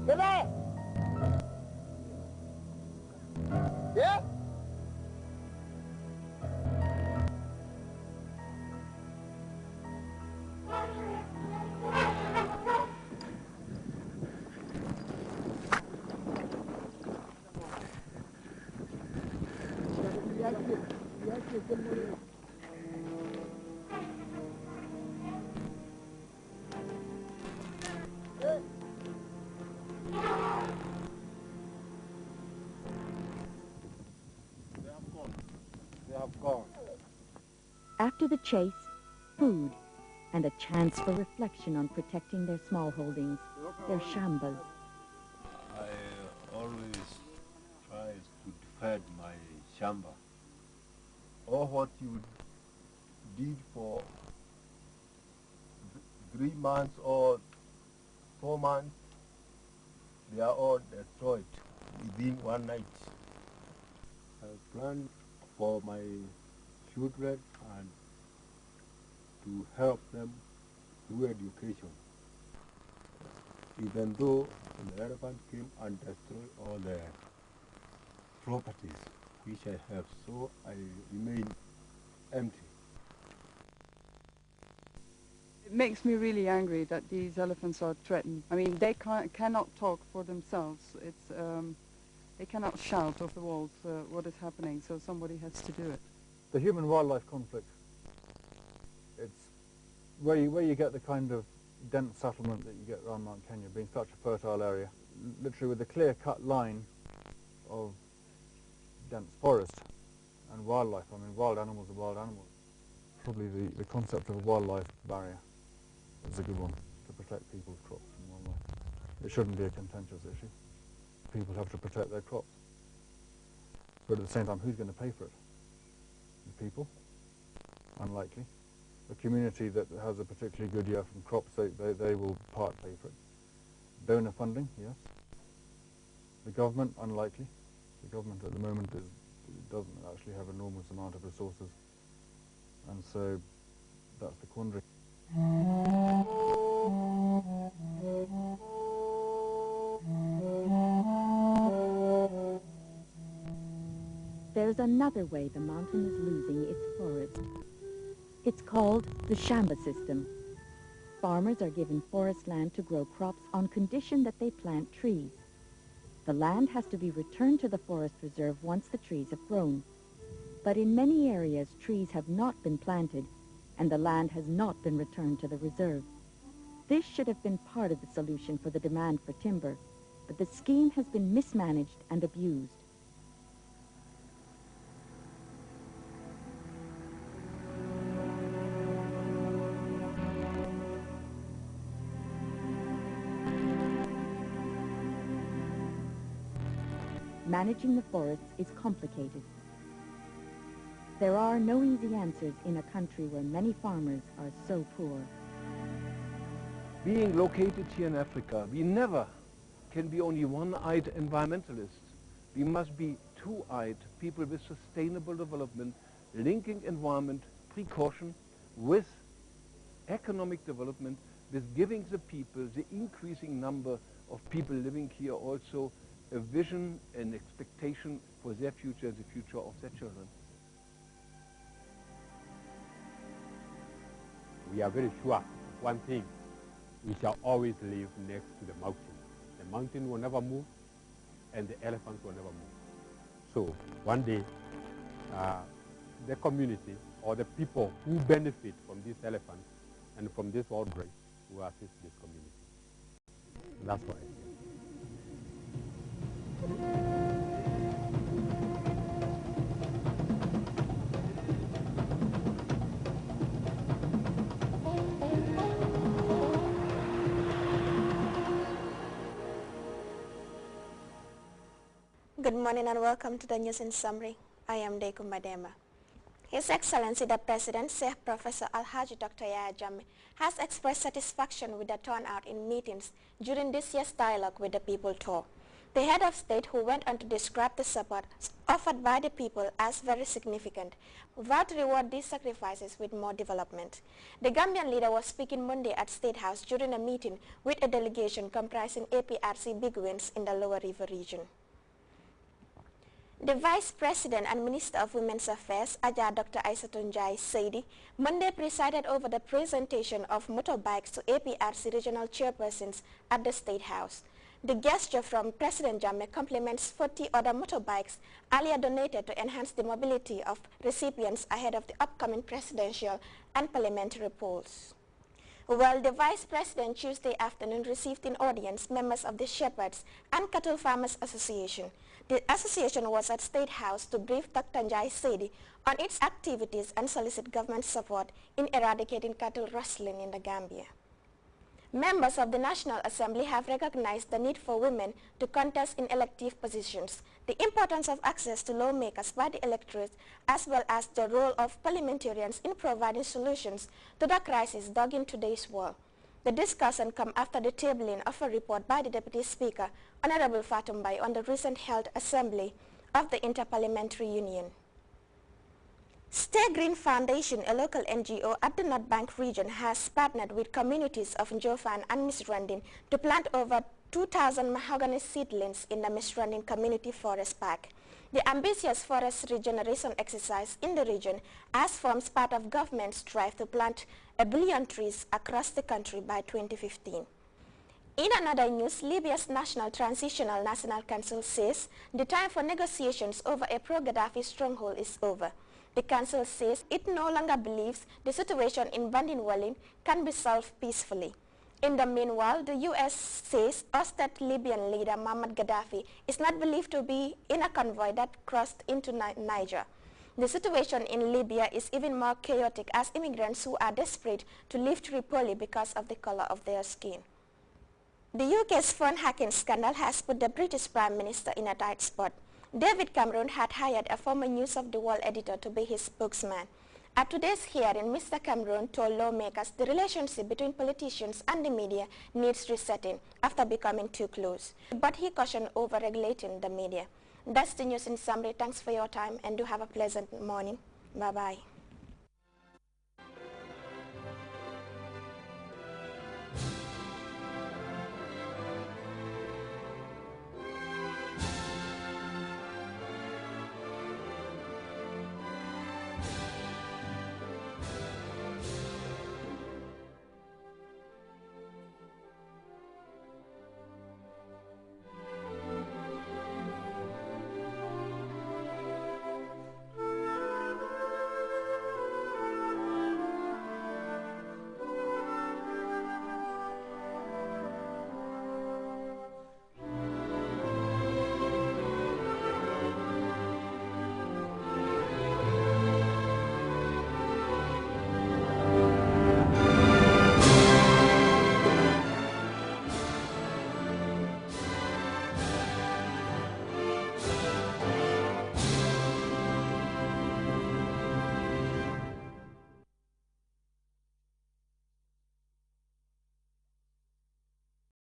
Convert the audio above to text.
Get Yeah? They have gone. After the chase, food, and a chance for reflection on protecting their small holdings, their shambas. I always try to defend my shamba. All what you did for 3 months or 4 months, they are all destroyed within one night. I plan for my children and to help them through education. Even though the elephant came and destroyed all their properties which I have, so I remain empty. It makes me really angry that these elephants are threatened. I mean, they cannot talk for themselves. They cannot shout off the walls what is happening, so somebody has to do it. The human-wildlife conflict, it's where you get the kind of dense settlement that you get around Mount Kenya, being such a fertile area, literally with a clear-cut line of dense forest and wildlife. I mean, wild animals are wild animals. Probably the concept of a wildlife barrier is a good one to protect people's crops and wildlife. It shouldn't be a contentious issue. People have to protect their crops. But at the same time, who's going to pay for it? The people? Unlikely. A community that has a particularly good year from crops, they will part pay for it. Donor funding, yes. The government, unlikely. The government at the moment doesn't actually have an enormous amount of resources, and so that's the quandary. There's another way the mountain is losing its forest. It's called the shamba system. Farmers are given forest land to grow crops on condition that they plant trees. The land has to be returned to the forest reserve once the trees have grown. But in many areas, trees have not been planted, and the land has not been returned to the reserve. This should have been part of the solution for the demand for timber, but the scheme has been mismanaged and abused. Managing the forests is complicated. There are no easy answers in a country where many farmers are so poor. Being located here in Africa, we never can be only one-eyed environmentalists. We must be two-eyed people with sustainable development, linking environment precaution with economic development, with giving the people, the increasing number of people living here also, a vision and expectation for their future, the future of their children. We are very sure of one thing: we shall always live next to the mountain. The mountain will never move, and the elephants will never move. So one day, the community or the people who benefit from these elephants and from this wild grace will assist this community. And that's what I say. Good morning and welcome to the news in summary. I am Deku Madema. His Excellency the President, Sheikh Professor Alhaji Dr. Yahya Jammeh, has expressed satisfaction with the turnout in meetings during this year's Dialogue with the People tour. The head of state, who went on to describe the support offered by the people as very significant, vowed to reward these sacrifices with more development. The Gambian leader was speaking Monday at State House during a meeting with a delegation comprising APRC bigwigs in the Lower River region. The Vice President and Minister of Women's Affairs, Aja Dr. Aissatou Njie Saidi, Monday presided over the presentation of motorbikes to APRC regional chairpersons at the State House. The gesture from President Jammeh complements 40 other motorbikes earlier donated to enhance the mobility of recipients ahead of the upcoming presidential and parliamentary polls. Well, the Vice President Tuesday afternoon received in audience members of the Shepherds and Cattle Farmers Association. The association was at State House to brief Dr. Njie Saidi on its activities and solicit government support in eradicating cattle rustling in the Gambia. Members of the National Assembly have recognized the need for women to contest in elective positions, the importance of access to lawmakers by the electorate, as well as the role of parliamentarians in providing solutions to the crisis dug in today's world. The discussion comes after the tabling of a report by the Deputy Speaker, Honorable Fatumbai, on the recent held assembly of the Interparliamentary Union. Stay Green Foundation, a local NGO at the North Bank region, has partnered with communities of Njofan and Misrandin to plant over 2,000 mahogany seedlings in the Misrandin Community Forest Park. The ambitious forest regeneration exercise in the region as forms part of government's drive to plant 1 billion trees across the country by 2015. In another news, Libya's National Transitional National Council says the time for negotiations over a pro-Gaddafi stronghold is over. The council says it no longer believes the situation in Bandin Walin can be solved peacefully. In the meanwhile, the U.S. says ousted Libyan leader Muammar Gaddafi is not believed to be in a convoy that crossed into Niger. The situation in Libya is even more chaotic as immigrants who are desperate to leave Tripoli because of the color of their skin. The UK's phone hacking scandal has put the British Prime Minister in a tight spot. David Cameron had hired a former News of the World editor to be his spokesman. At today's hearing, Mr. Cameron told lawmakers the relationship between politicians and the media needs resetting after becoming too close. But he cautioned over-regulating the media. That's the news in summary. Thanks for your time and do have a pleasant morning. Bye-bye.